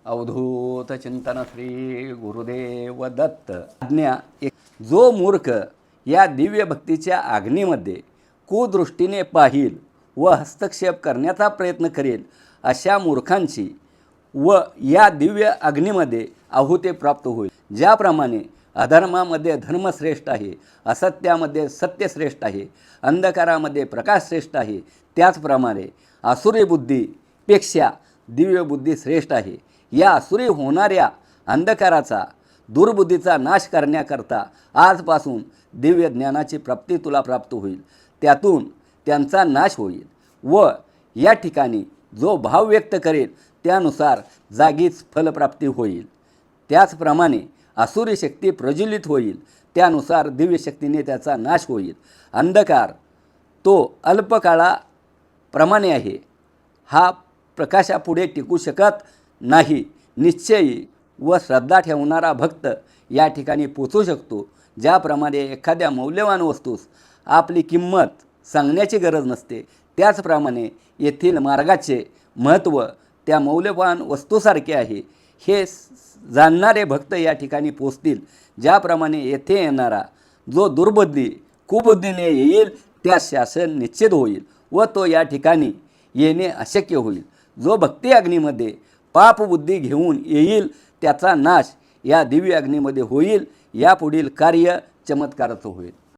अवधूत चिंतन श्री गुरुदेव दत्त। आज्ञा एक, जो मूर्ख या दिव्य भक्तीच्या अग्नीमध्ये कुदृष्टीने पाहिल व हस्तक्षेप करण्याचा प्रयत्न करेल अशा मूर्खांची व या दिव्य अग्नीमध्ये आहुती प्राप्त होईल। ज्याप्रमाणे अधर्मामध्ये धर्म श्रेष्ठ आहे, असत्यामध्ये सत्य श्रेष्ठ आहे, अंधकारामध्ये प्रकाश श्रेष्ठ आहे, त्याचप्रमाणे आसुरी बुद्धीपेक्षा दिव्य बुद्धी श्रेष्ठ आहे। या आसुरी होणाऱ्या अंधकाराचा दुर्बुद्धीचा नाश करण्याकरता आजपासून दिव्य ज्ञानाची प्राप्ती तुला प्राप्त होईल, त्यातून त्यांचा नाश होईल व या ठिकाणी जो भाव व्यक्त करेल त्यानुसार जागीच फलप्राप्ती होईल। त्याचप्रमाणे आसुरी शक्ती प्रज्वलित होईल, त्यानुसार दिव्य शक्तीने त्याचा नाश होईल। अंधकार तो अल्पकाळाप्रमाणे आहे, हा प्रकाशापुढे टिकू शकत नाही। निश्चयी व श्रद्धा ठेवणारा भक्त या ठिकाणी पोचू शकतो। ज्याप्रमाणे एखाद्या मौल्यवान वस्तूस आपली किंमत सांगण्याची गरज नसते, त्याचप्रमाणे येथील मार्गाचे महत्त्व त्या मौल्यवान वस्तूसारखे आहे, हे जाणणारे भक्त या ठिकाणी पोचतील। ज्याप्रमाणे येथे येणारा जो दुर्बुद्धी कुबुद्धीने येईल त्यास शासन निश्चित होईल व तो या ठिकाणी येणे अशक्य होईल। जो भक्ती अग्नीमध्ये पापबुद्धी घेऊन येईल त्याचा नाश या दिव्य अग्नीमध्ये होईल। यापुढील कार्य चमत्काराचं होईल।